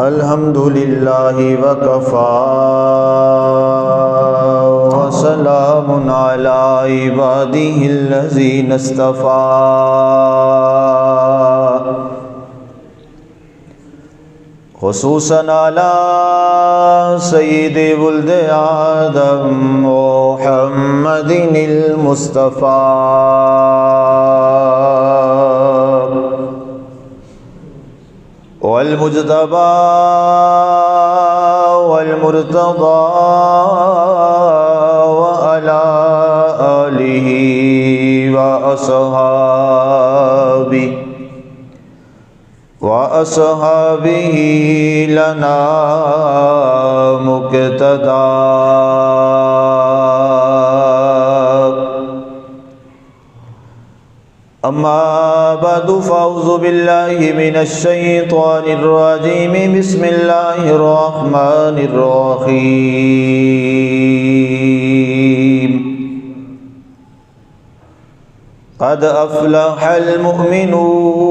الحمد للہ وکفى وسلام علی عبادہ الذین اصطفى خصوصاً علی سید ولد آدم محمد المصطفى والمجتبى والمرتضى وعلى آلہ وأصحابه لنا مقتدى أما بعد فأعوذ بالله من الشيطان الرجيم بسم الله الرحمن الرحيم قد أفلح المؤمنون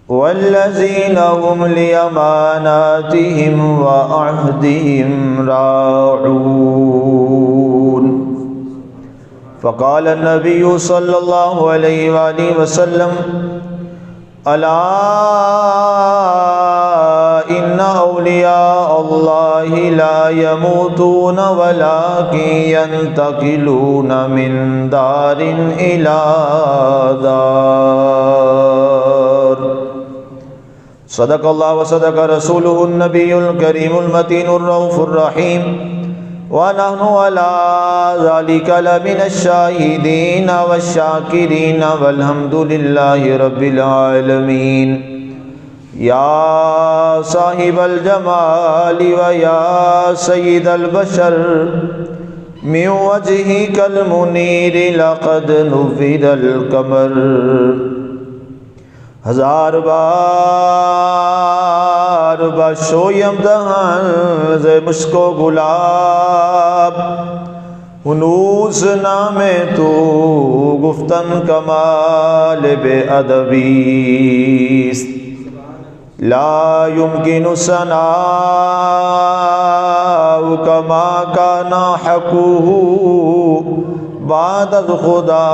والذين هم لأماناتهم وعهدهم راعون فقال النبي صلى الله عليه وآله وسلم ألا إن أولياء الله لا يموتون ولكن ينتقلون من دار إلى دار صدق الله وصدق رسوله النبي الكريم المتين الرؤوف الرحيم ونحن على ذلك لمن الشاهدين والشاكرين والحمد لله رب العالمين يا صاحب الجمال ويا سيد البشر من وجهك المنير لقد نفد القمر ہزار بار بشویم دہن ز مشک و گلاب ہنوز نام تو گفتن کمال بے ادبیست لا يمكن ثناء كما كان حقه بعد خدا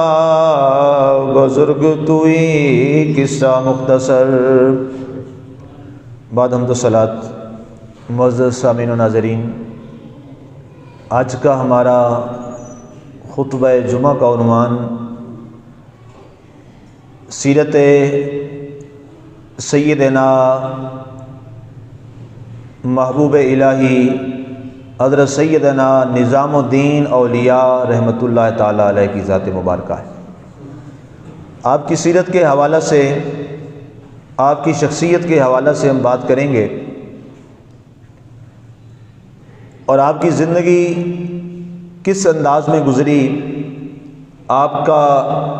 بزرگ توئی قصہ مختصر بعد حمد و صلاۃ۔ معزز سامعین و ناظرین، آج کا ہمارا خطبہ جمعہ کا عنوان سیرت سیدنا محبوب الہی حضرت سیدنا نظام الدین اولیاء رحمۃ اللہ تعالیٰ علیہ کی ذات مبارکہ ہے۔ آپ کی سیرت کے حوالہ سے، آپ کی شخصیت کے حوالہ سے ہم بات کریں گے، اور آپ کی زندگی کس انداز میں گزری، آپ کا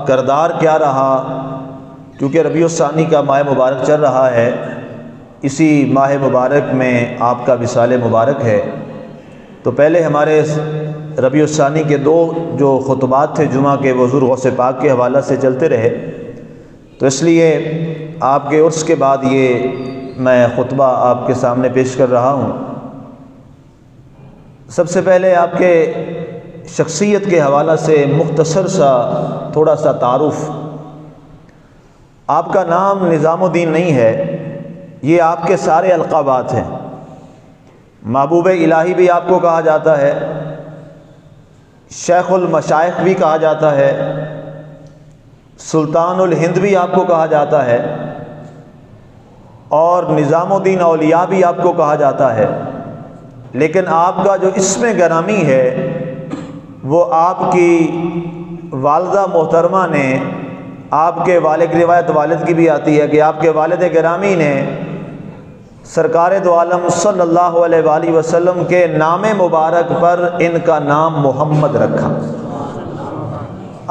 کردار کیا رہا، کیونکہ ربیع الثانی کا ماہ مبارک چل رہا ہے، اسی ماہ مبارک میں آپ کا وصال مبارک ہے۔ تو پہلے ہمارے ربیع الثانی کے دو جو خطبات تھے جمعہ کے، وہ حضور غوث پاک کے حوالہ سے چلتے رہے، تو اس لیے آپ کے عرس کے بعد یہ میں خطبہ آپ کے سامنے پیش کر رہا ہوں۔ سب سے پہلے آپ کے شخصیت کے حوالہ سے مختصر سا تھوڑا سا تعارف۔ آپ کا نام نظام الدین نہیں ہے، یہ آپ کے سارے القابات ہیں۔ محبوب الہی بھی آپ کو کہا جاتا ہے، شیخ المشائخ بھی کہا جاتا ہے، سلطان الہند بھی آپ کو کہا جاتا ہے، اور نظام الدین اولیاء بھی آپ کو کہا جاتا ہے۔ لیکن آپ کا جو اسم گرامی ہے وہ آپ کی والدہ محترمہ نے، آپ کے والد، روایت والد کی بھی آتی ہے کہ آپ کے والد گرامی نے سرکار دو عالم صلی اللہ علیہ وآلہ وسلم کے نام مبارک پر ان کا نام محمد رکھا۔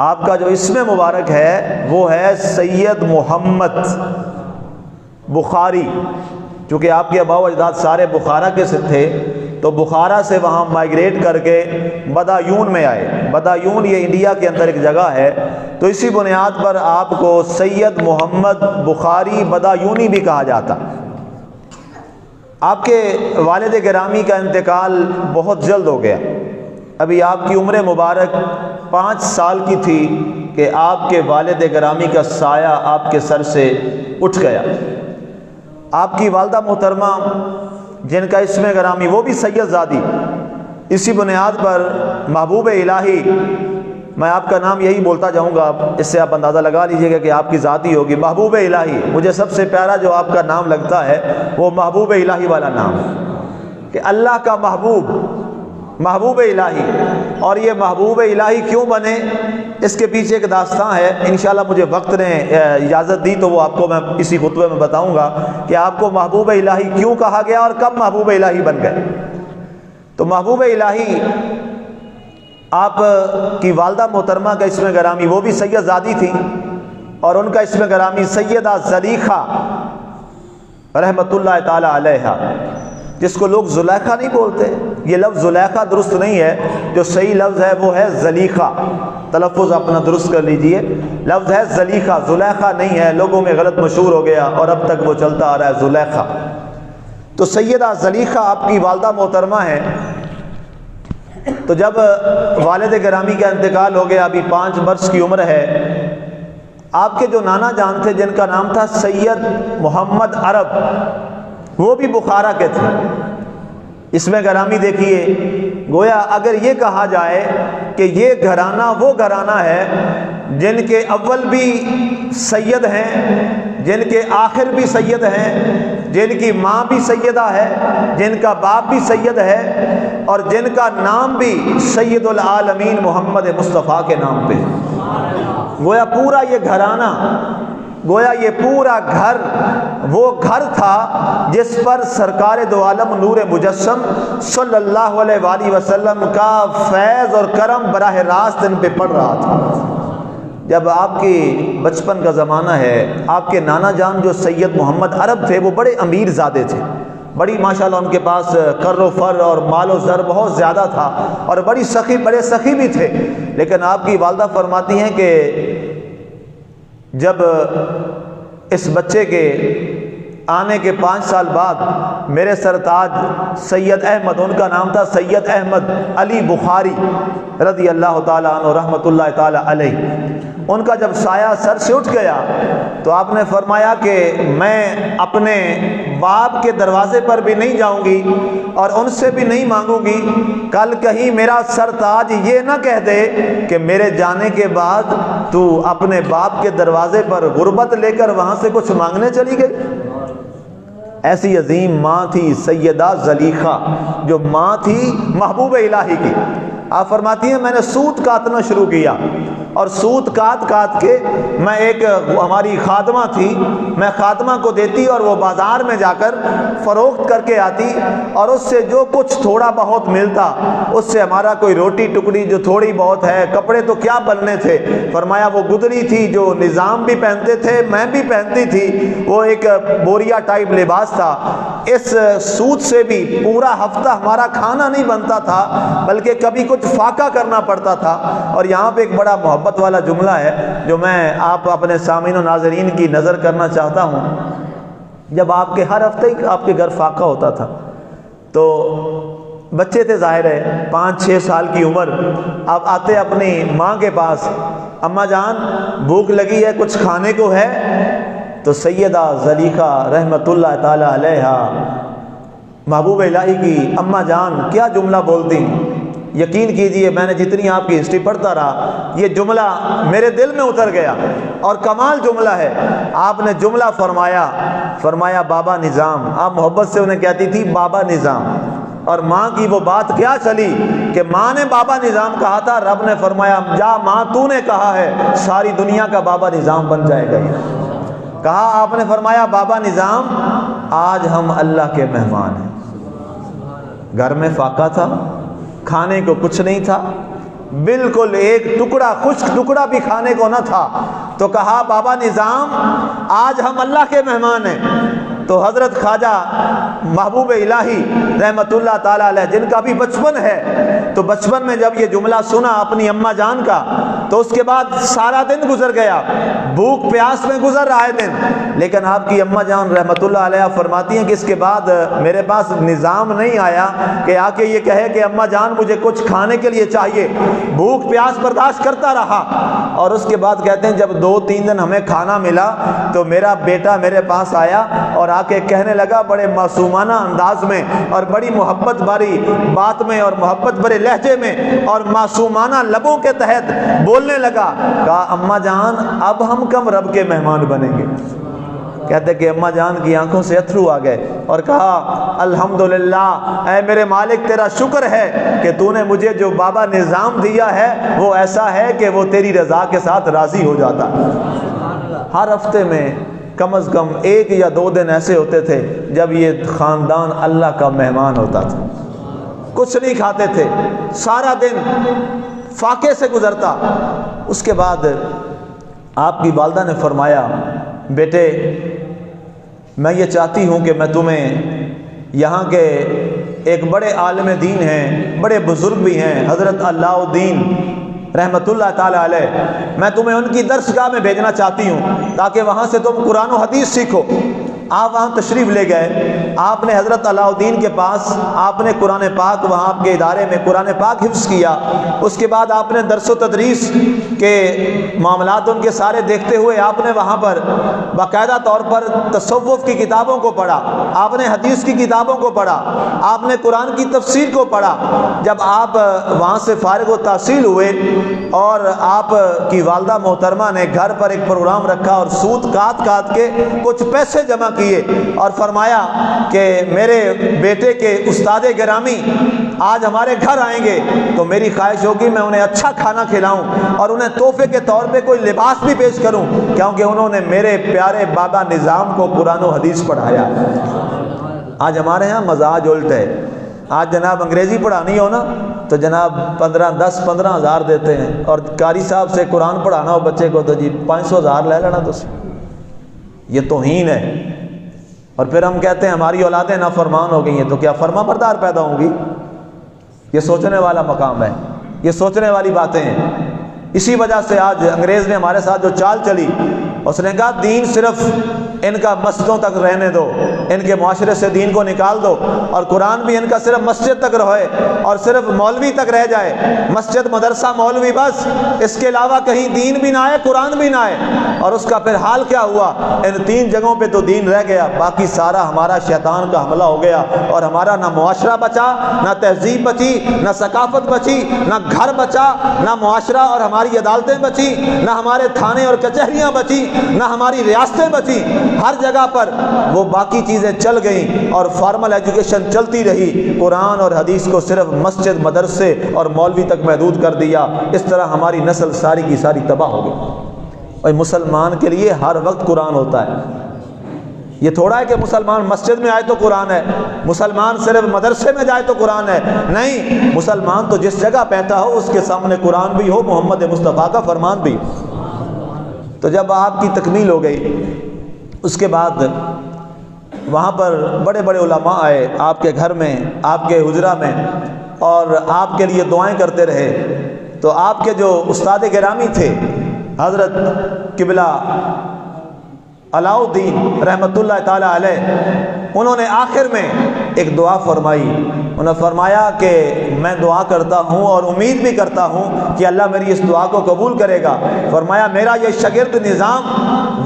آپ کا جو اسم مبارک ہے وہ ہے سید محمد بخاری، چونکہ آپ کے آباء و اجداد سارے بخارا کے سے تھے، تو تو بخارا سے وہاں مائیگریٹ کر کے بدایون میں آئے۔ بدایون یہ انڈیا کے اندر ایک جگہ ہے، تو اسی بنیاد پر آپ کو سید محمد بخاری بدایونی بھی کہا جاتا۔ آپ کے والد گرامی کا انتقال بہت جلد ہو گیا، ابھی آپ کی عمر مبارک 5 سال کی تھی کہ آپ کے والد گرامی کا سایہ آپ کے سر سے اٹھ گیا۔ آپ کی والدہ محترمہ جن کا اسم گرامی وہ بھی سید زادی، اسی بنیاد پر محبوب الہی، میں آپ کا نام یہی بولتا جاؤں گا، اس سے آپ اندازہ لگا لیجئے گا کہ آپ کی ذاتی ہوگی، محبوب الہی۔ مجھے سب سے پیارا جو آپ کا نام لگتا ہے وہ محبوب الہی والا نام، کہ اللہ کا محبوب، محبوب الہی۔ اور یہ محبوب الہی کیوں بنے، اس کے پیچھے ایک داستان ہے، انشاءاللہ مجھے وقت نے اجازت دی تو وہ آپ کو میں اسی خطبے میں بتاؤں گا کہ آپ کو محبوب الہی کیوں کہا گیا اور کب محبوب الہی بن گئے۔ تو محبوب الہی آپ کی والدہ محترمہ کا اسم گرامی وہ بھی سید زادی تھی، اور ان کا اسم گرامی سیدہ زلیخا رحمت اللہ تعالی علیہا، جس کو لوگ زلیخا نہیں بولتے، یہ لفظ زلیخا درست نہیں ہے، جو صحیح لفظ ہے وہ ہے زلیخا، تلفظ اپنا درست کر لیجئے، لفظ ہے زلیخا، زلیخا نہیں ہے، لوگوں میں غلط مشہور ہو گیا اور اب تک وہ چلتا آ رہا ہے زلیخا۔ تو سیدہ زلیخا آپ کی والدہ محترمہ ہے۔ تو جب والد گرامی کا انتقال ہو گیا، ابھی 5 برس کی عمر ہے، آپ کے جو نانا جان تھے جن کا نام تھا سید محمد عرب، وہ بھی بخارا کے تھے۔ اس میں گرامی دیکھیے، گویا اگر یہ کہا جائے کہ یہ گھرانہ وہ گھرانہ ہے جن کے اول بھی سید ہیں، جن کے آخر بھی سید ہیں، جن کی ماں بھی سیدہ ہے، جن کا باپ بھی سید ہے، اور جن کا نام بھی سید العالمین محمد مصطفیٰ کے نام پہ، گویا پورا یہ گھرانہ، گویا یہ پورا گھر وہ گھر تھا جس پر سرکار دو عالم نور مجسم صلی اللہ علیہ وآلہ وسلم کا فیض اور کرم براہ راست ان پہ پڑ رہا تھا۔ جب آپ کی بچپن کا زمانہ ہے، آپ کے نانا جان جو سید محمد عرب تھے وہ بڑے امیر زادے تھے، بڑی ماشاءاللہ ان کے پاس کر و فر اور مال و زر بہت زیادہ تھا، اور بڑے سخی بھی تھے۔ لیکن آپ کی والدہ فرماتی ہیں کہ جب اس بچے کے آنے کے 5 سال بعد میرے سرتاج سید احمد، ان کا نام تھا سید احمد علی بخاری رضی اللہ تعالیٰ عنہ رحمت اللہ تعالیٰ علیہ، ان کا جب سایہ سر سے اٹھ گیا تو آپ نے فرمایا کہ میں اپنے باپ کے دروازے پر بھی نہیں جاؤں گی اور ان سے بھی نہیں مانگوں گی، کل کہیں میرا سرتاج یہ نہ کہہ دے کہ میرے جانے کے بعد تو اپنے باپ کے دروازے پر غربت لے کر وہاں سے کچھ مانگنے چلی گئی۔ ایسی عظیم ماں تھی سیدہ زلیخا، جو ماں تھی محبوب الہی کی۔ آپ فرماتی ہیں میں نے سوت کاٹنا شروع کیا، اور سوت کاٹ کے میں ایک ہماری خادمہ تھی، میں خادمہ کو دیتی اور وہ بازار میں جا کر فروخت کر کے آتی، اور اس سے جو کچھ تھوڑا بہت ملتا اس سے ہمارا کوئی روٹی ٹکڑی جو تھوڑی بہت ہے، کپڑے تو کیا بننے تھے، فرمایا وہ گدڑی تھی جو نظام بھی پہنتے تھے میں بھی پہنتی تھی، وہ ایک بوریا ٹائپ لباس تھا، اس سوت سے بھی پورا ہفتہ ہمارا کھانا نہیں بنتا تھا بلکہ کبھی کچھ فاقہ کرنا پڑتا تھا۔ اور یہاں پہ ایک بڑا محبت والا جملہ ہے جو میں آپ اپنے سامعین و ناظرین کی نظر کرنا چاہتا ہوں۔ جب آپ کے ہر ہفتے ہی آپ کے گھر فاقہ ہوتا تھا تو بچے تھے، ظاہر ہے 5-6 سال کی عمر، آپ آتے اپنی ماں کے پاس، اماں جان بھوک لگی ہے کچھ کھانے کو ہے؟ تو سیدہ زلیخا رحمت اللہ تعالی علیہا محبوب الہی کی اماں جان کیا جملہ بولتی، یقین کیجئے میں نے جتنی آپ کی ہسٹری پڑھتا رہا یہ جملہ میرے دل میں اتر گیا، اور کمال جملہ ہے۔ آپ نے جملہ فرمایا بابا نظام، آپ محبت سے انہیں کہتی تھی بابا نظام، اور ماں کی وہ بات کیا چلی کہ ماں نے بابا نظام کہا تھا، رب نے فرمایا جا ماں تو نے کہا ہے ساری دنیا کا بابا نظام بن جائے گا۔ کہا آپ نے فرمایا بابا نظام آج ہم اللہ کے مہمان ہیں۔ گھر میں فاقہ تھا، کھانے کو کچھ نہیں تھا، بالکل ایک ٹکڑا خشک ٹکڑا بھی کھانے کو نہ تھا، تو کہا بابا نظام آج ہم اللہ کے مہمان ہیں۔ تو حضرت خواجہ محبوب الہی رحمت اللہ تعالیٰ علیہ جن کا بھی بچپن ہے، تو بچپن میں جب یہ جملہ سنا اپنی اماں جان کا تو اس کے بعد سارا دن گزر گیا، بھوک پیاس میں گزر رہا ہے دن، لیکن آپ کی اماں جان رحمت اللہ علیہ فرماتی ہیں کہ اس کے بعد میرے پاس نظام نہیں آیا کہ آ کے یہ کہے کہ اماں جان مجھے کچھ کھانے کے لیے چاہیے، بھوک پیاس برداشت کرتا رہا، اور اس کے بعد کہتے ہیں جب 2-3 دن ہمیں کھانا ملا تو میرا بیٹا میرے پاس آیا اور آ کے کہنے لگا بڑے معصومانہ انداز میں اور بڑی محبت بھری بات میں اور محبت بھرے لہجے میں اور معصومانہ لبوں کے تحت بولنے لگا، کہا اماں جان اب ہم کم رب کے مہمان بنیں گے۔ کہتے کہ اماں جان کی آنکھوں سے اتھرو آ گئے اور کہا الحمدللہ اے میرے مالک تیرا شکر ہے کہ تو نے مجھے جو بابا نظام دیا ہے وہ ایسا ہے کہ وہ تیری رضا کے ساتھ راضی ہو جاتا۔ ہر ہفتے میں کم از کم 1 یا 2 دن ایسے ہوتے تھے جب یہ خاندان اللہ کا مہمان ہوتا تھا، کچھ نہیں کھاتے تھے، سارا دن فاقے سے گزرتا۔ اس کے بعد آپ کی والدہ نے فرمایا بیٹے میں یہ چاہتی ہوں کہ میں تمہیں یہاں کے ایک بڑے عالم دین ہیں، بڑے بزرگ بھی ہیں، حضرت علاء الدین رحمت اللہ تعالیٰ علیہ، میں تمہیں ان کی درسگاہ میں بھیجنا چاہتی ہوں تاکہ وہاں سے تم قرآن و حدیث سیکھو۔ آپ وہاں تشریف لے گئے، آپ نے حضرت علاء الدین کے پاس آپ نے قرآن پاک وہاں آپ کے ادارے میں قرآن پاک حفظ کیا، اس کے بعد آپ نے درس و تدریس کے معاملات ان کے سارے دیکھتے ہوئے آپ نے وہاں پر باقاعدہ طور پر تصوف کی کتابوں کو پڑھا، آپ نے حدیث کی کتابوں کو پڑھا، آپ نے قرآن کی تفسیر کو پڑھا۔ جب آپ وہاں سے فارغ و تحصیل ہوئے اور آپ کی والدہ محترمہ نے گھر پر ایک پروگرام رکھا اور سود کاٹ کاٹ کے کچھ پیسے جمع کیے اور فرمایا کہ میرے بیٹے کے استاد گرامی آج ہمارے گھر آئیں گے تو میری خواہش ہوگی میں انہیں اچھا کھانا کھلاؤں اور انہیں تحفے کے طور پہ کوئی لباس بھی پیش کروں، کیونکہ انہوں نے میرے پیارے بابا نظام کو قرآن و حدیث پڑھایا۔ آج ہمارے ہاں مزاج الٹ ہے، آج جناب انگریزی پڑھانی ہو نا تو جناب 10-15 ہزار دیتے ہیں، اور قاری صاحب سے قرآن پڑھانا ہو بچے کو تو جی 500 ہزار لے لینا تو یہ توہین ہے۔ اور پھر ہم کہتے ہیں ہماری اولادیں نافرمان ہو گئی ہیں، تو کیا فرما بردار پیدا ہوں گی؟ یہ سوچنے والا مقام ہے، یہ سوچنے والی باتیں ہیں۔ اسی وجہ سے آج انگریز نے ہمارے ساتھ جو چال چلی، اس نے کہا دین صرف ان کا مسجدوں تک رہنے دو، ان کے معاشرے سے دین کو نکال دو، اور قرآن بھی ان کا صرف مسجد تک رہے اور صرف مولوی تک رہ جائے، مسجد مدرسہ مولوی بس، اس کے علاوہ کہیں دین بھی نہ آئے قرآن بھی نہ آئے۔ اور اس کا پھر حال کیا ہوا؟ ان 3 جگہوں پہ تو دین رہ گیا، باقی سارا ہمارا شیطان کا حملہ ہو گیا، اور ہمارا نہ معاشرہ بچا، نہ تہذیب بچی، نہ ثقافت بچی، نہ گھر بچا، نہ معاشرہ اور ہماری عدالتیں بچی، نہ ہمارے تھانے اور کچہریاں بچی، نہ ہماری ریاستیں بچی۔ ہر جگہ پر وہ باقی چیزیں چل گئیں اور فارمل ایجوکیشن چلتی رہی، قرآن اور حدیث کو صرف مسجد مدرسے اور مولوی تک محدود کر دیا۔ اس طرح ہماری نسل ساری کی ساری تباہ ہو گئی۔ اور مسلمان کے لیے ہر وقت قرآن ہوتا ہے، یہ تھوڑا ہے کہ مسلمان مسجد میں آئے تو قرآن ہے، مسلمان صرف مدرسے میں جائے تو قرآن ہے، نہیں، مسلمان تو جس جگہ بیٹھا ہو اس کے سامنے قرآن بھی ہو، محمد مصطفیٰ کا فرمان بھی۔ تو جب آپ کی تکمیل ہو گئی، اس کے بعد وہاں پر بڑے بڑے علماء آئے آپ کے گھر میں، آپ کے حجرہ میں، اور آپ کے لیے دعائیں کرتے رہے۔ تو آپ کے جو استاد گرامی تھے حضرت قبلہ علاء الدین رحمت اللہ تعالیٰ علیہ، انہوں نے آخر میں ایک دعا فرمائی۔ انہوں نے فرمایا کہ میں دعا کرتا ہوں اور امید بھی کرتا ہوں کہ اللہ میری اس دعا کو قبول کرے گا۔ فرمایا میرا یہ شاگرد نظام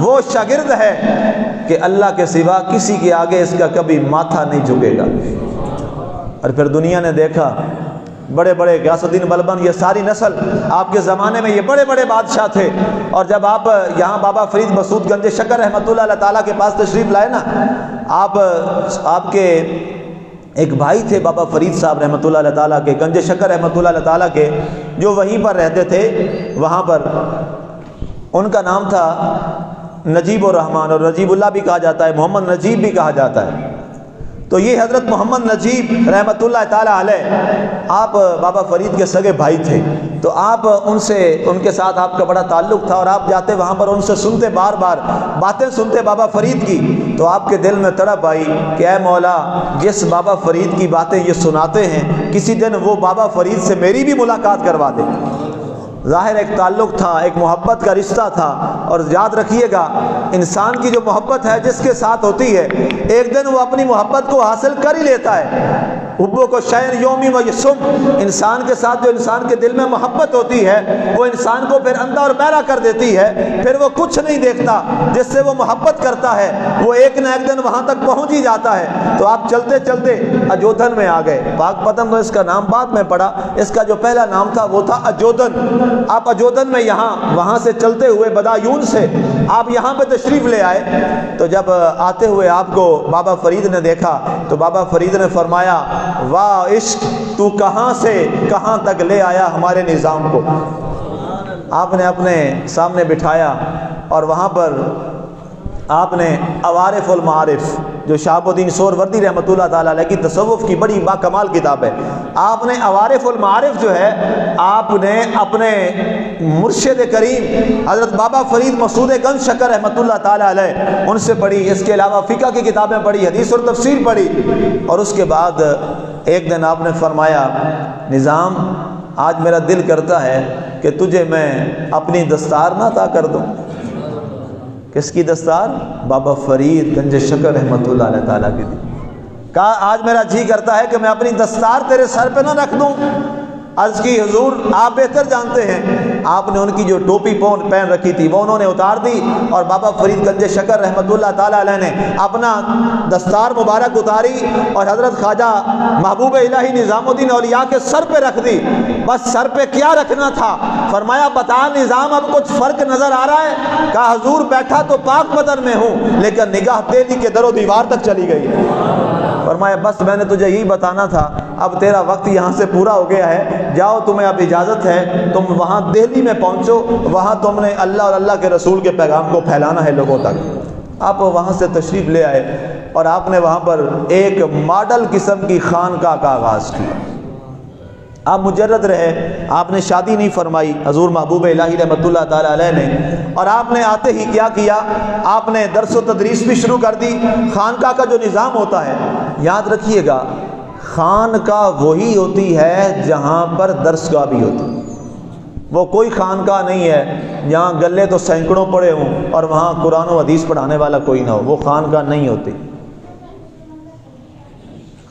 وہ شاگرد ہے کہ اللہ کے سوا کسی کے آگے اس کا کبھی ماتھا نہیں جھکے گا۔ اور پھر دنیا نے دیکھا بڑے بڑے غیاث الدین بلبن، یہ ساری نسل آپ کے زمانے میں یہ بڑے بڑے بادشاہ تھے، اور جب آپ یہاں بابا فرید مسعود گنج شکر رحمۃ اللہ تعالیٰ کے پاس تشریف لائے نا، آپ کے ایک بھائی تھے بابا فرید صاحب رحمۃ اللہ تعالیٰ کے، گنج شکر رحمۃ اللہ تعالیٰ کے، جو وہیں پر رہتے تھے، وہاں پر ان کا نام تھا نجیب الرحمن، اور نجیب اللہ بھی کہا جاتا ہے، محمد نجیب بھی کہا جاتا ہے۔ تو یہ حضرت محمد نجیب رحمت اللہ تعالیٰ علیہ آپ بابا فرید کے سگے بھائی تھے، تو آپ ان کے ساتھ آپ کا بڑا تعلق تھا، اور آپ جاتے وہاں پر ان سے سنتے، بار بار باتیں سنتے بابا فرید کی، تو آپ کے دل میں تڑپ آئی کہ اے مولا، جس بابا فرید کی باتیں یہ سناتے ہیں، کسی دن وہ بابا فرید سے میری بھی ملاقات کروا دے۔ ظاہر ایک تعلق تھا، ایک محبت کا رشتہ تھا، اور یاد رکھیے گا انسان کی جو محبت ہے جس کے ساتھ ہوتی ہے، ایک دن وہ اپنی محبت کو حاصل کر ہی لیتا ہے۔ حبوں کو شعر یومی و یسم، انسان کے ساتھ جو انسان کے دل میں محبت ہوتی ہے وہ انسان کو پھر اندھا اور بہرا کر دیتی ہے، پھر وہ کچھ نہیں دیکھتا۔ جس سے وہ محبت کرتا ہے وہ ایک نہ ایک دن وہاں تک پہنچ ہی جاتا ہے۔ تو آپ چلتے چلتے اجودھن میں آ گئے۔ پاک پتن تو اس کا نام بعد میں پڑا، اس کا جو پہلا نام تھا وہ تھا اجودھن۔ آپ اجودھن میں وہاں سے چلتے ہوئے بدایون سے آپ یہاں پہ تشریف لے آئے۔ تو جب آتے ہوئے آپ کو بابا فرید نے دیکھا تو بابا فرید نے فرمایا، واہ عشق، تو کہاں سے کہاں تک لے آیا ہمارے نظام کو۔ آپ نے اپنے سامنے بٹھایا اور وہاں پر آپ نے عوارف المعارف، جو شہاب الدین سہروردی رحمۃ اللہ تعالیٰ علیہ کی تصوف کی بڑی باکمال کتاب ہے، آپ نے عوارف المعارف جو ہے آپ نے اپنے مرشد کریم حضرت بابا فرید مسعود گنج شکر رحمۃ اللہ تعالیٰ علیہ ان سے پڑھی۔ اس کے علاوہ فقہ کی کتابیں پڑھی، حدیث اور تفسیر پڑھی، اور اس کے بعد ایک دن آپ نے فرمایا، نظام آج میرا دل کرتا ہے کہ تجھے میں اپنی دستار نہ عطا کر دوں۔ کس کی دستار؟ بابا فرید گنج شکر رحمۃ اللہ علیہ تعالیٰ کی دی۔ کہا آج میرا جی کرتا ہے کہ میں اپنی دستار تیرے سر پہ نہ رکھ دوں۔ عرض کی حضور آپ بہتر جانتے ہیں، آپ نے ان کی جو ٹوپی پہن رکھی تھی وہ انہوں نے اتار دی، اور بابا فرید گنج شکر رحمۃ اللہ تعالیٰ علیہ نے اپنا دستار مبارک اتاری اور حضرت خواجہ محبوب الہی نظام الدین اولیاء کے سر پہ رکھ دی۔ بس سر پہ کیا رکھنا تھا؟ فرمایا بتا نظام اب کچھ فرق نظر آ رہا ہے؟ کہا حضور بیٹھا تو پاک بدن میں ہوں لیکن نگاہ دہلی کے در و دیوار تک چلی گئی ہے۔ فرمایا بس میں نے تجھے یہی بتانا تھا، اب تیرا وقت یہاں سے پورا ہو گیا ہے، جاؤ تمہیں اب اجازت ہے، تم وہاں دہلی میں پہنچو، وہاں تم نے اللہ اور اللہ کے رسول کے پیغام کو پھیلانا ہے لوگوں تک۔ آپ وہاں سے تشریف لے آئے اور آپ نے وہاں پر ایک ماڈل قسم کی خانقاہ کا آغاز کیا۔ آپ مجرد رہے، آپ نے شادی نہیں فرمائی حضور محبوب الہی رحمۃ اللہ تعالیٰ علیہ نے، اور آپ نے آتے ہی کیا کیا؟ آپ نے درس و تدریس بھی شروع کر دی۔ خانقاہ کا جو نظام ہوتا ہے، یاد رکھیے گا، خانقاہ وہی ہوتی ہے جہاں پر درسگاہ بھی ہوتی ہے۔ وہ کوئی خانقاہ نہیں ہے جہاں گلے تو سینکڑوں پڑے ہوں اور وہاں قرآن و حدیث پڑھانے والا کوئی نہ ہو، وہ خانقاہ نہیں ہوتی۔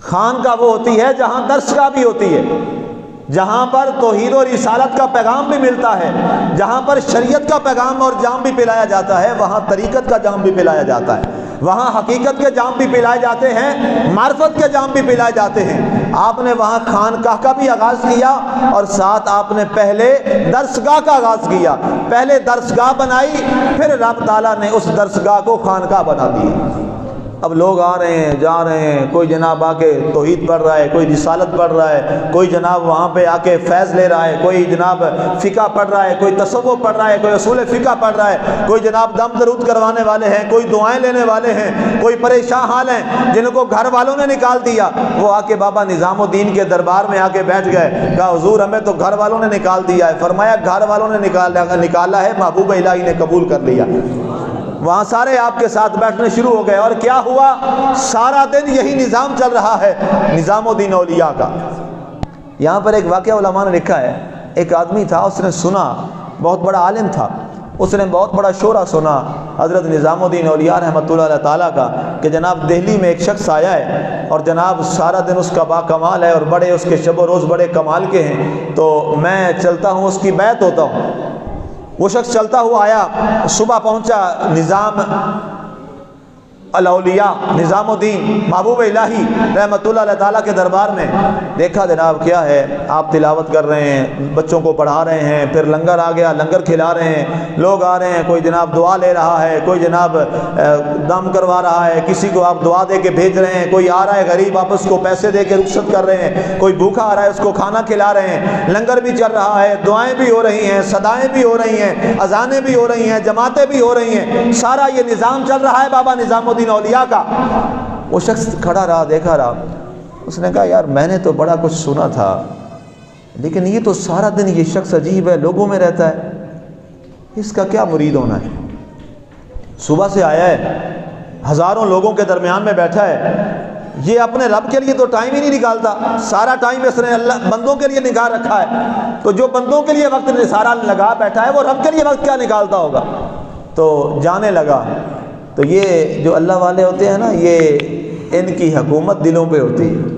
خانقاہ وہ ہوتی ہے جہاں درسگاہ بھی ہوتی ہے، جہاں پر توحید و رسالت کا پیغام بھی ملتا ہے، جہاں پر شریعت کا پیغام اور جام بھی پلایا جاتا ہے، وہاں طریقت کا جام بھی پلایا جاتا ہے، وہاں حقیقت کے جام بھی پلائے جاتے ہیں، معرفت کے جام بھی پلائے جاتے ہیں۔ آپ نے وہاں خانقاہ کا بھی آغاز کیا اور ساتھ آپ نے پہلے درسگاہ کا آغاز کیا۔ پہلے درسگاہ بنائی، پھر رب تعالیٰ نے اس درسگاہ کو خانقاہ بنا دی۔ اب لوگ آ رہے ہیں جا رہے ہیں، کوئی جناب آ کے توحید پڑھ رہا ہے، کوئی رسالت پڑھ رہا ہے، کوئی جناب وہاں پہ آ کے فیض لے رہا ہے، کوئی جناب فقہ پڑھ رہا ہے، کوئی تصوف پڑھ رہا ہے، کوئی اصول فقہ پڑھ رہا ہے، کوئی جناب دم درود کروانے والے ہیں، کوئی دعائیں لینے والے ہیں، کوئی پریشان حال ہیں جن کو گھر والوں نے نکال دیا، وہ آ کے بابا نظام الدین کے دربار میں آ کے بیٹھ گئے۔ کہا حضور ہمیں تو گھر والوں نے نکال دیا ہے۔ فرمایا گھر والوں نے نکالا ہے، محبوب الہی نے قبول کر لیا۔ وہاں سارے آپ کے ساتھ بیٹھنے شروع ہو گئے، اور کیا ہوا؟ سارا دن یہی نظام چل رہا ہے نظام الدین اولیاء کا۔ یہاں پر ایک واقعہ علماء نے لکھا ہے، ایک آدمی تھا، اس نے سنا، بہت بڑا عالم تھا، اس نے بہت بڑا شورا سنا حضرت نظام الدین اولیاء رحمۃ اللہ علیہ تعالیٰ کا کہ جناب دہلی میں ایک شخص آیا ہے اور جناب سارا دن اس کا با کمال ہے اور بڑے اس کے شب و روز بڑے کمال کے ہیں، تو میں چلتا ہوں اس کی بیعت ہوتا ہوں۔ وہ شخص چلتا ہوا آیا، صبح پہنچا نظام الاولیاء نظام الدین محبوب الہی رحمۃ اللہ علیہ تعالیٰ کے دربار میں، دیکھا جناب کیا ہے، آپ تلاوت کر رہے ہیں، بچوں کو پڑھا رہے ہیں، پھر لنگر آ گیا، لنگر کھلا رہے ہیں، لوگ آ رہے ہیں، کوئی جناب دعا لے رہا ہے، کوئی جناب دم کروا رہا ہے، کسی کو آپ دعا دے کے بھیج رہے ہیں، کوئی آ رہا ہے غریب آپ اس کو پیسے دے کے رخصت کر رہے ہیں، کوئی بھوکا آ رہا ہے اس کو کھانا کھلا رہے ہیں، لنگر بھی چل رہا ہے، دعائیں بھی ہو رہی ہیں، صدائیں بھی ہو رہی ہیں، اذانیں بھی ہو رہی ہیں، جماعتیں بھی ہو رہی ہیں، سارا یہ نظام چل رہا ہے بابا نظام الدین اولیاء کا۔ وہ شخص کھڑا رہا، دیکھا رہا، اس نے کہا یار میں نے تو بڑا کچھ سنا تھا، لیکن یہ تو سارا دن یہ شخص عجیب ہے، لوگوں میں رہتا ہے، اس کا کیا مرید ہونا ہے؟ صبح سے آیا ہے، ہزاروں لوگوں کے درمیان میں بیٹھا ہے، یہ اپنے رب کے لیے تو ٹائم ہی نہیں نکالتا، سارا ٹائم اس نے اللہ بندوں کے لیے نکال رکھا ہے، تو جو بندوں کے لیے وقت سارا لگا بیٹھا ہے وہ رب کے لیے وقت کیا نکالتا ہوگا؟ تو جانے لگا۔ تو یہ جو اللہ والے ہوتے ہیں نا، یہ ان کی حکومت دلوں پہ ہوتی ہے،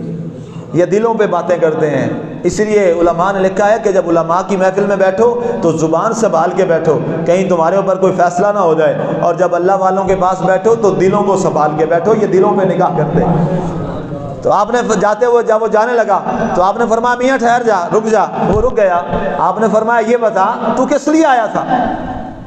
یہ دلوں پہ باتیں کرتے ہیں۔ اس لیے علماء نے لکھا ہے کہ جب علماء کی محفل میں بیٹھو تو زبان سنبھال کے بیٹھو، کہیں تمہارے اوپر کوئی فیصلہ نہ ہو جائے، اور جب اللہ والوں کے پاس بیٹھو تو دلوں کو سنبھال کے بیٹھو، یہ دلوں پہ نگاہ کرتے ہیں۔ تو آپ نے جاتے ہوئے جب وہ جانے لگا تو آپ نے فرمایا میاں ٹھہر جا، رک جا۔ وہ رک گیا۔ آپ نے فرمایا یہ بتا تو کس لیے آیا تھا؟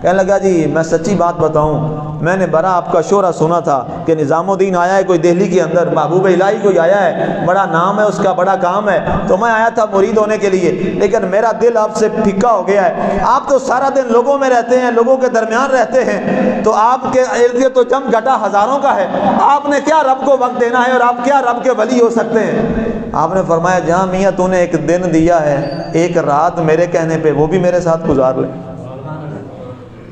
کہنے لگا جی میں سچی بات بتاؤں، میں نے بڑا آپ کا شورا سنا تھا کہ نظام الدین آیا ہے کوئی دہلی کے اندر، محبوب الہی کوئی آیا ہے، بڑا نام ہے اس کا، بڑا کام ہے، تو میں آیا تھا مرید ہونے کے لیے، لیکن میرا دل آپ سے پھکا ہو گیا ہے۔ آپ تو سارا دن لوگوں میں رہتے ہیں، لوگوں کے درمیان رہتے ہیں، تو آپ کے ارد گرد تو جم گھٹا ہزاروں کا ہے، آپ نے کیا رب کو وقت دینا ہے، اور آپ کیا رب کے ولی ہو سکتے ہیں؟ آپ نے فرمایا جہاں میاں تو نے ایک دن دیا ہے، ایک رات میرے کہنے پہ وہ بھی میرے ساتھ گزار لے۔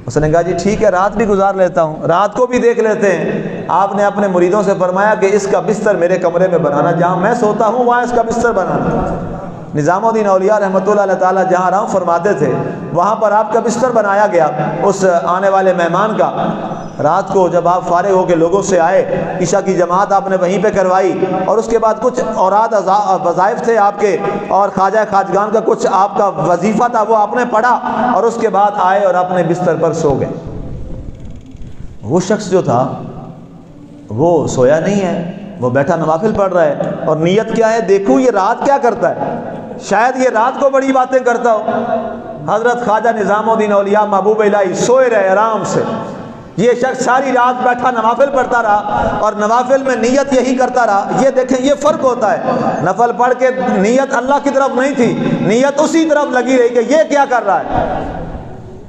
اس نے کہا جی ٹھیک ہے، رات بھی گزار لیتا ہوں، رات کو بھی دیکھ لیتے ہیں۔ آپ نے اپنے مریدوں سے فرمایا کہ اس کا بستر میرے کمرے میں بنانا، جہاں میں سوتا ہوں وہاں اس کا بستر بنانا۔ نظام الدین اولیاء رحمۃ اللہ علیہ تعالیٰ جہاں آرام فرماتے تھے وہاں پر آپ کا بستر بنایا گیا اس آنے والے مہمان کا۔ رات کو جب آپ فارغ ہو کے لوگوں سے آئے، عشاء کی جماعت آپ نے وہیں پہ کروائی، اور اس کے بعد کچھ اوراد وظائف تھے آپ کے، اور خواجہ خواجگان کا کچھ آپ کا وظیفہ تھا، وہ آپ نے پڑھا، اور اس کے بعد آئے اور اپنے بستر پر سو گئے۔ وہ شخص جو تھا وہ سویا نہیں ہے، وہ بیٹھا نوافل پڑھ رہا ہے، اور نیت کیا ہے؟ دیکھوں یہ رات کیا کرتا ہے، شاید یہ رات کو بڑی باتیں کرتا ہو۔ حضرت خواجہ نظام الدین اولیاء محبوب الہی سوئے رہے آرام سے، یہ شخص ساری رات بیٹھا نوافل پڑھتا رہا، اور نوافل میں نیت یہی کرتا رہا۔ یہ دیکھیں یہ فرق ہوتا ہے، نفل پڑھ کے نیت اللہ کی طرف نہیں تھی، نیت اسی طرف لگی رہی کہ یہ کیا کر رہا ہے۔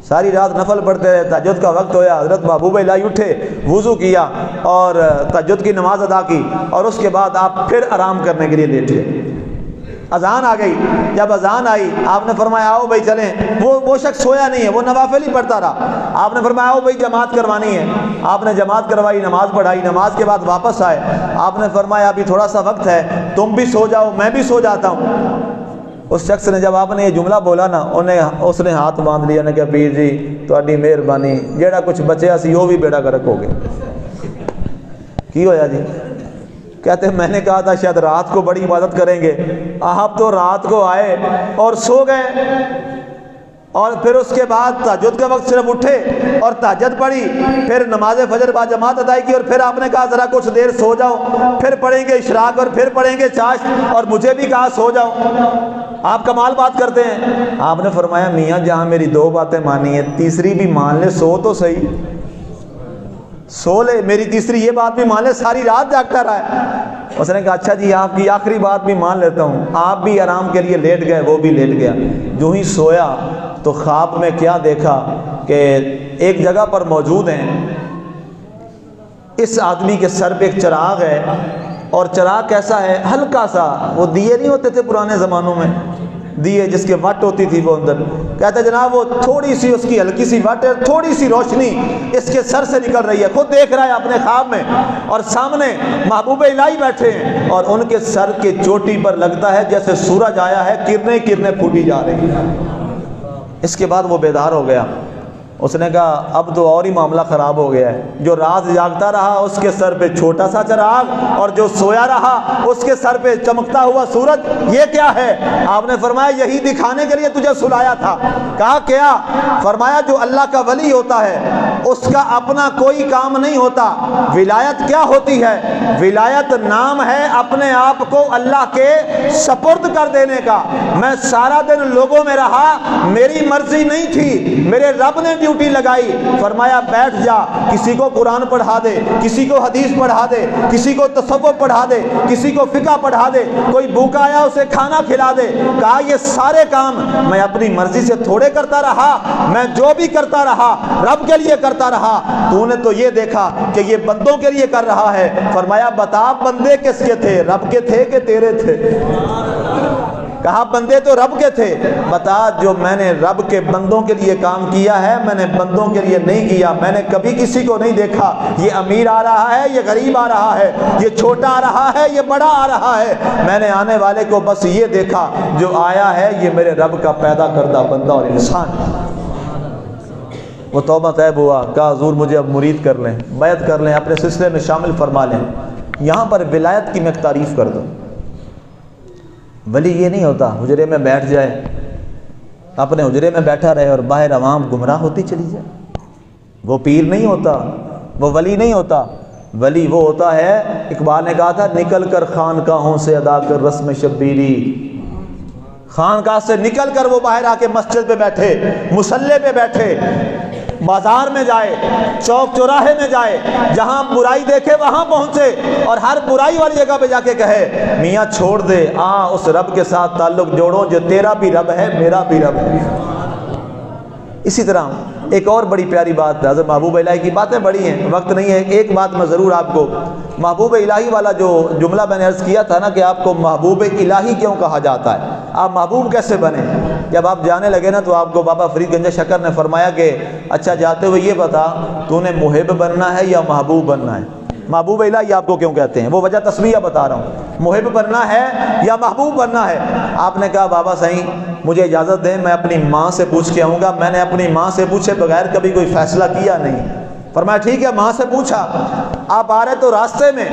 ساری رات نفل پڑھتے رہے، تہجد کا وقت ہویا، حضرت محبوب الہی اٹھے، وضو کیا اور تہجد کی نماز ادا کی، اور اس کے بعد آپ پھر آرام کرنے کے لیے لیٹے۔ اذان آ گئی، جب اذان آئی آپ نے فرمایا آؤ بھائی چلیں۔ وہ شخص سویا نہیں ہے، وہ نوافل ہی پڑھتا رہا۔ آپ نے فرمایا آؤ بھائی جماعت کروانی ہے۔ آپ نے جماعت کروائی، نماز پڑھائی، نماز کے بعد واپس آئے۔ آپ نے فرمایا ابھی تھوڑا سا وقت ہے، تم بھی سو جاؤ میں بھی سو جاتا ہوں۔ اس شخص نے جب آپ نے یہ جملہ بولا نا، اس نے ہاتھ باندھ لیا، نے کہا پیر جی تہاڈی مہربانی، جیڑا کچھ بچیا سی وہ بھی بیڑا گرک ہو گیا۔ کی ہویا جی؟ کہتے ہیں میں نے کہا تھا شاید رات کو بڑی عبادت کریں گے، آپ تو رات کو آئے اور سو گئے، اور پھر اس کے بعد تہجد کے وقت صرف اٹھے اور تہجد پڑھی، پھر نماز فجر با جماعت ادائی کی، اور پھر آپ نے کہا ذرا کچھ دیر سو جاؤ، پھر پڑھیں گے اشراق اور پھر پڑھیں گے چاشت، اور مجھے بھی کہا سو جاؤ۔ آپ کمال بات کرتے ہیں۔ آپ نے فرمایا میاں جہاں میری دو باتیں مانی ہیں، تیسری بھی مان لے، سو تو صحیح، سو لے، میری تیسری یہ بات بھی مان لے، ساری رات جاگتا رہا ہے۔ اس نے کہا اچھا جی آپ کی آخری بات بھی مان لیتا ہوں، آپ بھی آرام کے لیے لیٹ گئے، وہ بھی لیٹ گیا۔ جو ہی سویا تو خواب میں کیا دیکھا کہ ایک جگہ پر موجود ہیں، اس آدمی کے سر پہ ایک چراغ ہے، اور چراغ کیسا ہے؟ ہلکا سا، وہ دیے نہیں ہوتے تھے پرانے زمانوں میں، دیے جس کے وٹ ہوتی تھی وہ اندر، کہتے جناب وہ تھوڑی سی اس کی ہلکی سی وٹ ہے، تھوڑی سی روشنی اس کے سر سے نکل رہی ہے، خود دیکھ رہا ہے اپنے خواب میں، اور سامنے محبوب الہی بیٹھے ہیں، اور ان کے سر کے چوٹی پر لگتا ہے جیسے سورج آیا ہے، کرنیں کرنیں پھوٹی جا رہی ہیں۔ اس کے بعد وہ بیدار ہو گیا۔ اس نے کہا اب تو اور ہی معاملہ خراب ہو گیا ہے، جو رات جاگتا رہا اس کے سر پہ چھوٹا سا چراغ، اور جو سویا رہا اس کے سر پہ چمکتا ہوا سورج، یہ کیا ہے؟ آپ نے فرمایا یہی دکھانے کے لیے تجھے سلایا تھا۔ کہا کیا؟ فرمایا جو اللہ کا ولی ہوتا ہے اس کا اپنا کوئی کام نہیں ہوتا۔ ولایت کیا ہوتی ہے؟ ولایت نام ہے اپنے آپ کو اللہ کے سپرد کر دینے کا۔ میں سارا دن لوگوں میں رہا، میری مرضی نہیں تھی، میرے رب نے ڈیوٹی لگائی، فرمایا بیٹھ جا، کسی کو قرآن پڑھا دے، کسی کو حدیث پڑھا دے، کسی کو تصوف پڑھا دے، کسی کو فقہ پڑھا دے، کوئی بھوکا آیا اسے کھانا کھلا دے۔ کہا یہ سارے کام میں اپنی مرضی سے تھوڑے کرتا رہا، میں جو بھی کرتا رہا رب کے لیے کرتا رہا، تو نے تو یہ دیکھا کہ یہ بندوں کے لیے کر رہا ہے۔ فرمایا بتا بندے کس کے تھے، رب کے تھے کہ تیرے تھے؟ کہا بندے تو رب کے تھے، بتا جو میں نے رب کے بندوں کے لیے کام کیا ہے میں نے بندوں کے لیے نہیں کیا۔ میں نے کبھی کسی کو نہیں دیکھا یہ امیر آ رہا ہے یہ غریب آ رہا ہے، یہ چھوٹا آ رہا ہے یہ بڑا آ رہا ہے، میں نے آنے والے کو بس یہ دیکھا جو آیا ہے یہ میرے رب کا پیدا کردہ بندہ اور انسان ہے۔ وہ توبہ طیب ہوا، کہا حضور مجھے اب مرید کر لیں، بیعت کر لیں، اپنے سلسلے میں شامل فرما لیں۔ یہاں پر ولایت کی میں تعریف کر دوں، ولی یہ نہیں ہوتا حجرے میں بیٹھ جائے، اپنے حجرے میں بیٹھا رہے اور باہر عوام گمراہ ہوتی چلی جائے۔ وہ پیر نہیں ہوتا، وہ ولی نہیں ہوتا۔ ولی وہ ہوتا ہے، اقبال نے کہا تھا نکل کر خانقاہوں سے ادا کر رسم شبیری، خانقاہ سے نکل کر وہ باہر آ کے مسجد پہ بیٹھے، مصلی پہ بیٹھے، بازار میں جائے، چوک چوراہے میں جائے، جہاں برائی دیکھے وہاں پہنچے اور ہر برائی والی جگہ پہ جا کے کہے میاں چھوڑ دے، اس رب کے ساتھ تعلق جوڑو جو تیرا بھی رب ہے میرا بھی رب ہے۔ اسی طرح ایک اور بڑی پیاری بات ہے، حضرت محبوب الہی کی باتیں بڑی ہیں، وقت نہیں ہے، ایک بات میں ضرور آپ کو، محبوب الہی والا جو جملہ میں نے عرض کیا تھا نا کہ آپ کو محبوب الہی کیوں کہا جاتا ہے، آپ محبوب کیسے بنے؟ جب آپ جانے لگے نا تو آپ کو بابا فرید گنج شکر نے فرمایا کہ اچھا جاتے ہوئے یہ بتا تو نے محب بننا ہے یا محبوب بننا ہے؟ محبوب الہی آپ کو کیوں کہتے ہیں؟ وہ وجہ تسمیہ بتا رہا ہوں، محب بننا ہے یا محبوب بننا ہے؟ آپ نے کہا بابا صحیح مجھے اجازت دیں میں اپنی ماں سے پوچھ کے آؤں گا، میں نے اپنی ماں سے پوچھے بغیر کبھی کوئی فیصلہ کیا نہیں۔ فرمایا ٹھیک ہے، ماں سے پوچھا۔ آپ آ رہے تو راستے میں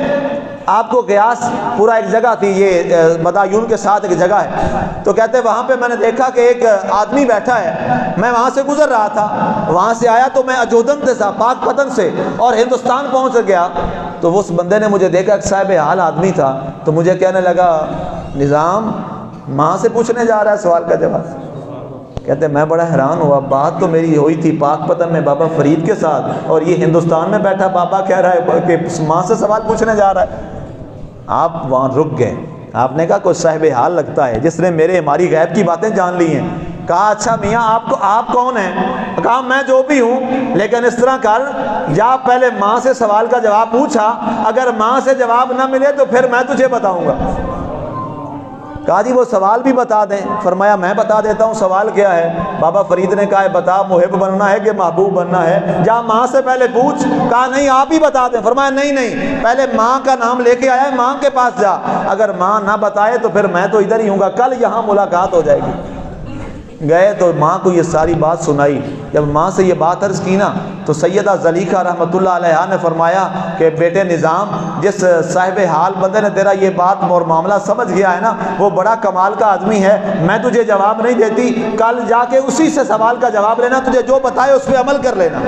آپ کو قیاس پورا ایک جگہ تھی، یہ بدایون کے ساتھ ایک جگہ ہے، تو کہتے وہاں پہ میں نے دیکھا کہ ایک آدمی بیٹھا ہے، میں وہاں سے گزر رہا تھا، وہاں سے آیا تو میں اجودن سے تھا، پاک پتن سے، اور ہندوستان پہنچ گیا تو اس بندے نے مجھے دیکھا، ایک صاحب حال آدمی تھا، تو مجھے کہنے لگا نظام ماں سے پوچھنے جا رہا ہے سوال کا جواب۔ کہتے میں بڑا حیران ہوا، بات تو میری ہوئی تھی پاک پتن میں بابا فرید کے ساتھ اور یہ ہندوستان میں بیٹھا بابا کہہ رہا ہے کہ ماں سے سوال پوچھنے جا رہا ہے۔ آپ وہاں رک گئے، آپ نے کہا کوئی صاحب حال لگتا ہے جس نے ہماری غیب کی باتیں جان لی ہیں۔ کہا اچھا میاں آپ کون ہیں؟ کہا میں جو بھی ہوں، لیکن اس طرح کر جا پہلے ماں سے سوال کا جواب پوچھا، اگر ماں سے جواب نہ ملے تو پھر میں تجھے بتاؤں گا۔ کہا جی وہ سوال بھی بتا دیں۔ فرمایا میں بتا دیتا ہوں سوال کیا ہے۔ بابا فرید نے کہا بتا محب بننا ہے کہ محبوب بننا ہے؟ جا ماں سے پہلے پوچھ۔ کہا نہیں آپ ہی بتا دیں۔ فرمایا نہیں پہلے ماں کا نام لے کے آیا ہے، ماں کے پاس جا، اگر ماں نہ بتائے تو پھر میں تو ادھر ہی ہوں گا، کل یہاں ملاقات ہو جائے گی۔ گئے تو ماں کو یہ ساری بات سنائی۔ جب ماں سے یہ بات عرض کی نا تو سیدہ زلیخا رحمۃ اللہ علیہا نے فرمایا کہ بیٹے نظام، جس صاحب حال بندے نے تیرا یہ بات اور معاملہ سمجھ گیا ہے نا وہ بڑا کمال کا آدمی ہے، میں تجھے جواب نہیں دیتی، کل جا کے اسی سے سوال کا جواب لینا، تجھے جو بتائے اس پہ عمل کر لینا۔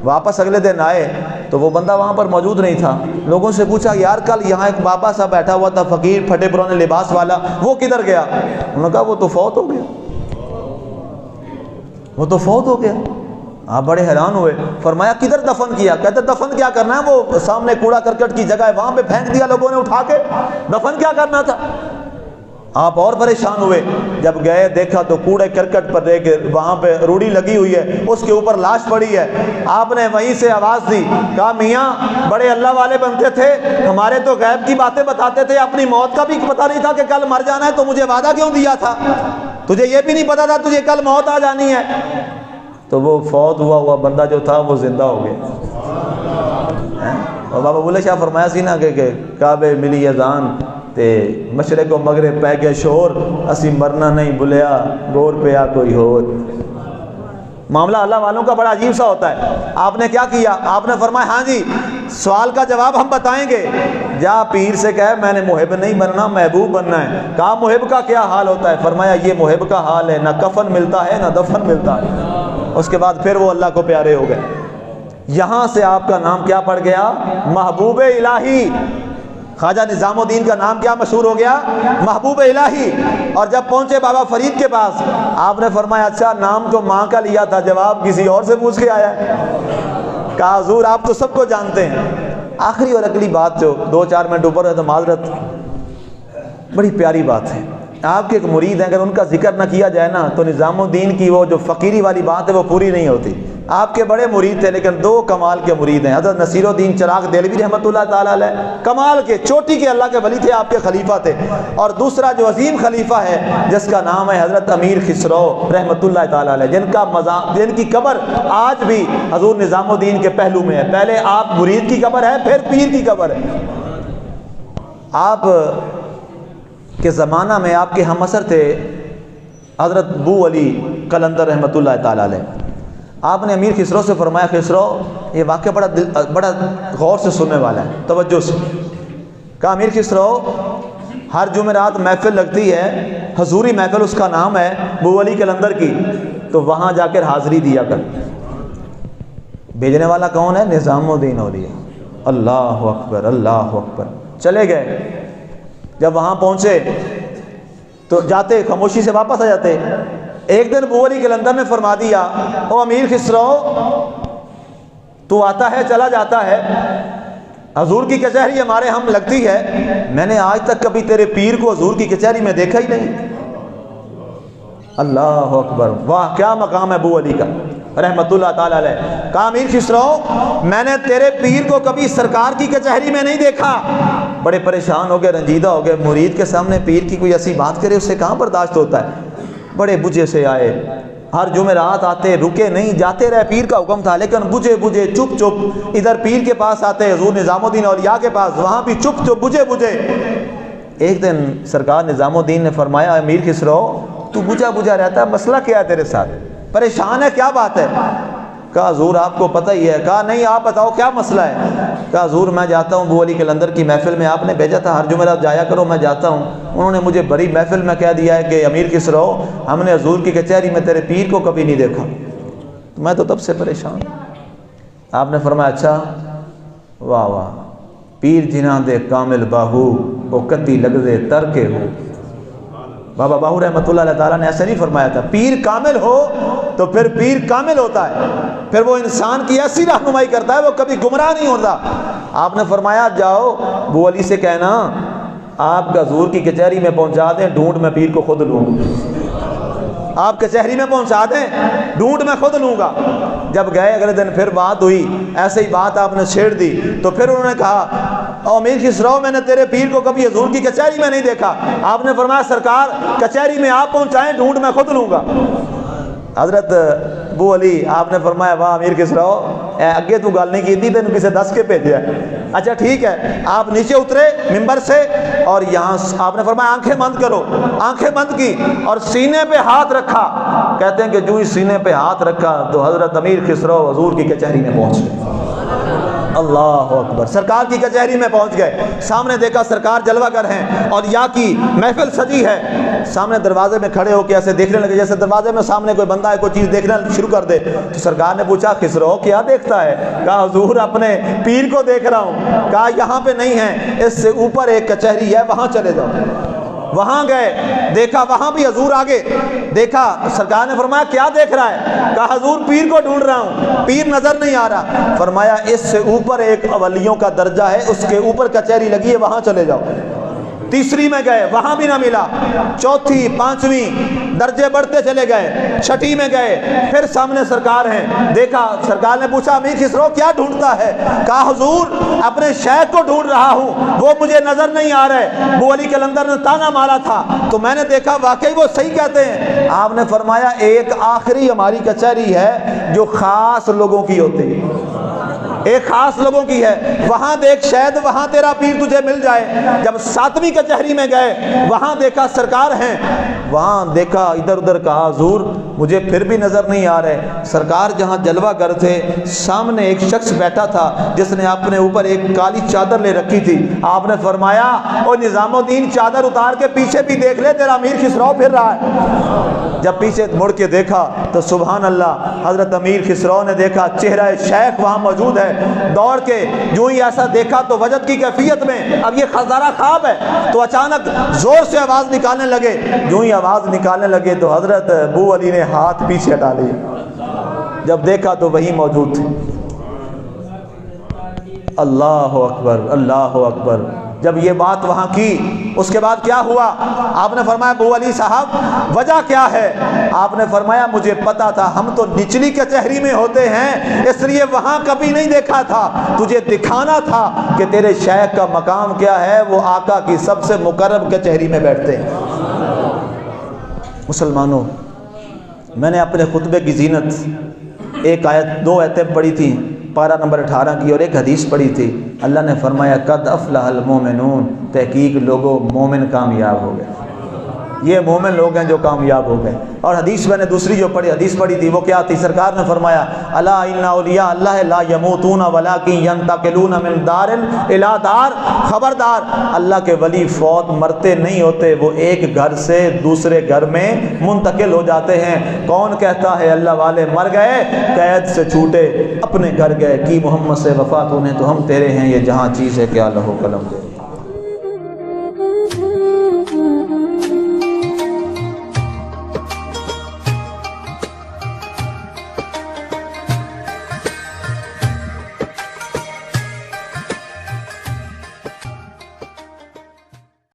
واپس اگلے دن آئے تو وہ بندہ وہاں پر موجود نہیں تھا۔ لوگوں سے پوچھا یار کل یہاں ایک بابا سا بیٹھا ہوا تھا، فقیر پھٹے پرانے لباس والا، وہ کدھر گیا؟ انہوں نے کہا وہ تو فوت ہو گیا، وہ تو فوت ہو گیا۔ آپ بڑے حیران ہوئے۔ فرمایا کدھر دفن کیا؟ کہتے دفن کیا کرنا ہے، وہ سامنے کوڑا کرکٹ کی جگہ ہے وہاں پہ پھینک دیا لوگوں نے اٹھا کے، دفن کیا کرنا تھا؟ آپ اور پریشان ہوئے۔ جب گئے دیکھا تو کوڑے کرکٹ پر دیکھ وہاں پہ روڑی لگی ہوئی ہے، اس کے اوپر لاش پڑی ہے۔ آپ نے وہیں سے آواز دی، کہا میاں بڑے اللہ والے بنتے تھے، ہمارے تو غیب کی باتیں بتاتے تھے، اپنی موت کا بھی پتہ نہیں تھا کہ کل مر جانا ہے، تو مجھے وعدہ کیوں دیا تھا؟ تجھے یہ بھی نہیں پتا تھا تجھے کل موت آ جانی ہے؟ تو وہ فوت ہوا بندہ جو تھا وہ زندہ ہو گیا۔ اور بابا بولے شاہ فرمایا سی نا کہ کعبے ملی اذان تے مشرق و مغرب پہ گیا شور، اسی مرنا نہیں بھولیا گور پہ آ کوئی اور۔ معاملہ اللہ والوں کا بڑا عجیب سا ہوتا ہے۔ آپ نے کیا کیا؟ آپ نے فرمایا ہاں جی سوال کا جواب ہم بتائیں گے، جا پیر سے کہے میں نے محب نہیں بننا محبوب بننا ہے۔ کہا محب کا کیا حال ہوتا ہے؟ فرمایا یہ محب کا حال ہے، نہ کفن ملتا ہے نہ دفن ملتا ہے۔ اس کے بعد پھر وہ اللہ کو پیارے ہو گئے۔ یہاں سے آپ کا نام کیا پڑ گیا؟ محبوب الہی۔ خواجہ نظام الدین کا نام کیا مشہور ہو گیا؟ محبوب الہی۔ اور جب پہنچے بابا فرید کے پاس آپ نے فرمایا اچھا نام تو ماں کا لیا تھا، جواب کسی اور سے پوچھ کے آیا ہے؟ کہا حضور آپ تو سب کو جانتے ہیں۔ آخری اور اگلی بات جو 2-4 منٹ اوپر ہے تو معذرت، بڑی پیاری بات ہے۔ آپ کے ایک مرید ہیں، اگر ان کا ذکر نہ کیا جائے نا تو نظام الدین کی وہ جو فقیری والی بات ہے وہ پوری نہیں ہوتی۔ آپ کے بڑے مرید تھے لیکن دو کمال کے مرید ہیں. حضرت نصیر الدین چراغ دہلوی رحمۃ اللہ تعالیٰ علیہ کمال کے چوٹی کے اللہ کے ولی تھے, آپ کے خلیفہ تھے. اور دوسرا جو عظیم خلیفہ ہے جس کا نام ہے حضرت امیر خسرو رحمۃ اللہ تعالیٰ علیہ, جن کی قبر آج بھی حضور نظام الدین کے پہلو میں ہے. پہلے آپ مرید کی قبر ہے, پھر پیر کی قبر ہے. آپ کے زمانہ میں آپ کے ہم عصر تھے حضرت بو علی قلندر رحمۃ اللہ تعالیٰ علیہ. آپ نے امیر خسرو سے فرمایا, خسرو یہ واقعہ بڑا غور سے سننے والا ہے, توجہ سے. کہا امیر خسرو ہر جمعرات محفل لگتی ہے, حضوری محفل اس کا نام ہے بو علی قلندر کی, تو وہاں جا کر حاضری دیا کر. بھیجنے والا کون ہے؟ نظام الدین اولیاء. اللہ اکبر اللہ اکبر. چلے گئے. جب وہاں پہنچے تو جاتے خاموشی سے واپس آ جاتے. ایک دن بو علی قلندر نے فرما دیا, او امیر خسرو تو آتا ہے چلا جاتا ہے, حضور کی کچہری ہمارے ہم لگتی ہے, میں نے آج تک کبھی تیرے پیر کو حضور کی کچہری میں دیکھا ہی نہیں. اللہ اکبر, واہ کیا مقام ہے بو علی کا رحمت اللہ تعالیٰ علیہ. کہا امیر خسرو میں نے تیرے پیر کو کبھی سرکار کی کچہری میں نہیں دیکھا. بڑے پریشان ہو گئے, رنجیدہ ہو گئے. مرید کے سامنے پیر کی کوئی ایسی بات کرے اس سے کہاں برداشت ہوتا ہے. بڑے بجھے سے آئے, ہر جمعرات آتے, رکے نہیں, جاتے رہے. پیر کا حکم تھا لیکن بجھے چپ چپ. ادھر پیر کے پاس آتے حضور نظام الدین اولیاء کے پاس, وہاں بھی چپ چپ بجھے. ایک دن سرکار نظام الدین نے فرمایا, امیر خسرو تو بجھا رہتا ہے, مسئلہ کیا ہے تیرے ساتھ, پریشان ہے, کیا بات ہے؟ کہا حضور آپ کو پتہ ہی ہے. کہا نہیں آپ بتاؤ کیا مسئلہ ہے. کہا حضور میں جاتا ہوں بو علی قلندر کی محفل میں, آپ نے بھیجا تھا ہر جمعرات جایا کرو, میں جاتا ہوں. انہوں نے مجھے بڑی محفل میں کہہ دیا ہے کہ امیر خسرو ہم نے حضور کی کچہری میں تیرے پیر کو کبھی نہیں دیکھا. میں تو تب سے پریشان. آپ نے فرمایا اچھا, واہ واہ, پیر جنہاں دے کامل باہو وہ کتی لگ دے تر کے ہو. بابا باہو رحمۃ اللہ علیہ تعالیٰ نے ایسا نہیں فرمایا تھا, پیر کامل ہو تو پھر پیر کامل ہوتا ہے, پھر وہ انسان کی ایسی رہنمائی کرتا ہے وہ کبھی گمراہ نہیں ہوتا. آپ نے فرمایا جاؤ بو علی سے کہنا آپ کا حضور کی کچہری میں پہنچا دیں, ڈھونڈ میں پیر کو خود لوں. آپ کچہری میں پہنچا دیں, ڈھونڈ میں خود لوں گا. جب گئے اگلے دن پھر بات ہوئی, ایسے ہی بات آپ نے چھیڑ دی, تو پھر انہوں نے کہا او امیر خسرو میں نے تیرے پیر کو کبھی حضور کی کچہری میں نہیں دیکھا. آپ نے فرمایا سرکار کچہری میں آپ پہنچائیں, ڈھونڈ میں خود لوں گا. حضرت بو علی آپ نے فرمایا واہ امیر خسرو اگے تو گل نہیں کی تھی, تینوں کسے دس کے بھیجا ہے. اچھا ٹھیک ہے. آپ نیچے اترے ممبر سے اور یہاں آپ نے فرمایا آنکھیں بند کرو. آنکھیں بند کی اور سینے پہ ہاتھ رکھا. کہتے ہیں کہ جو ہی سینے پہ ہاتھ رکھا تو حضرت امیر خسرو حضور کی کچہری میں پہنچ گئے. اللہ اکبر. سرکار کی کچہری میں پہنچ گئے, سامنے دیکھا سرکار جلوہ گر ہیں اور یا کی محفل سجی ہے. سامنے دروازے میں کھڑے ہو کے ایسے دیکھنے لگے جیسے دروازے میں سامنے کوئی بندہ ہے کوئی چیز دیکھنا شروع کر دے. تو سرکار نے پوچھا خسرو کیا دیکھتا ہے؟ کہا حضور اپنے پیر کو دیکھ رہا ہوں. کہا یہاں پہ نہیں ہے, اس سے اوپر ایک کچہری ہے, وہاں چلے جاؤ. وہاں گئے, دیکھا وہاں بھی حضور آگے. دیکھا سرکار نے فرمایا کیا دیکھ رہا ہے؟ کہا حضور پیر کو ڈھونڈ رہا ہوں, پیر نظر نہیں آ رہا. فرمایا اس سے اوپر ایک اولیوں کا درجہ ہے, اس کے اوپر کچہری لگی ہے, وہاں چلے جاؤ. تیسری میں گئے, وہاں بھی نہ ملا. چوتھی پانچویں درجے بڑھتے چلے گئے. چھٹی میں گئے, پھر سامنے سرکار ہیں. دیکھا سرکار نے پوچھا امیر خسرو کیا ڈھونڈتا ہے؟ کہا حضور اپنے شیخ کو ڈھونڈ رہا ہوں, وہ مجھے نظر نہیں آ رہے. بو علی قلندر نے تانا مارا تھا تو میں نے دیکھا واقعی وہ صحیح کہتے ہیں. آپ نے فرمایا ایک آخری ہماری کچہری ہے جو خاص لوگوں کی ہوتی ہے, ایک خاص لوگوں کی ہے, وہاں دیکھ شاید وہاں تیرا پیر تجھے مل جائے. جب ساتویں کچہری میں گئے, وہاں دیکھا سرکار ہیں, وہاں دیکھا ادھر ادھر, کہا حضور مجھے پھر بھی نظر نہیں آ رہے. سرکار جہاں جلوہ گر تھے سامنے ایک شخص بیٹھا تھا جس نے اپنے اوپر ایک کالی چادر لے رکھی تھی. آپ نے فرمایا او نظام الدین چادر اتار کے پیچھے بھی دیکھ لے, تیرا امیر خسرو پھر رہا ہے. جب پیچھے مڑ کے دیکھا تو سبحان اللہ, حضرت امیر خسرو نے دیکھا چہرہ شیخ وہاں موجود ہے. دوڑ کے جو ہی ایسا دیکھا تو وجد کی کیفیت میں اب یہ خزارہ خواب ہے, تو اچانک زور سے آواز نکالنے لگے. جو ہی آواز نکالنے لگے تو حضرت بو علی نے ہاتھ پیچھے ہٹا لیے. جب دیکھا تو وہی موجود تھے. اللہ اکبر اللہ اکبر. جب یہ بات وہاں کی اس کے بعد کیا ہوا؟ آپ نے فرمایا ابو علی صاحب وجہ کیا ہے؟ آپ نے فرمایا مجھے پتا تھا ہم تو نچلی کچہری میں ہوتے ہیں اس لیے وہاں کبھی نہیں دیکھا تھا، تجھے دکھانا تھا کہ تیرے شیخ کا مقام کیا ہے، وہ آقا کی سب سے مقرب کچہری میں بیٹھتے ہیں۔ مسلمانوں، میں نے اپنے خطبے کی زینت ایک آیت، 2 آیتیں پڑھی تھیں، پارہ نمبر 18 کی، اور ایک حدیث پڑھی تھی۔ اللہ نے فرمایا قد افلح المومنون، تحقیق لوگوں مومن کامیاب ہو گئے، یہ مومن لوگ ہیں جو کامیاب ہو گئے۔ اور حدیث میں نے دوسری جو حدیث پڑھی تھی وہ کیا تھی؟ سرکار نے فرمایا الا ان اولیاء اللہ لا یموتون ولکن ینتقلون من دار الی دار، خبردار اللہ کے ولی فوت مرتے نہیں ہوتے، وہ ایک گھر سے دوسرے گھر میں منتقل ہو جاتے ہیں۔ کون کہتا ہے اللہ والے مر گئے، قید سے چھوٹے اپنے گھر گئے، کی محمد سے وفا تو نے تو ہم تیرے ہیں، یہ جہاں چیز ہے کیا لہو قلم دے۔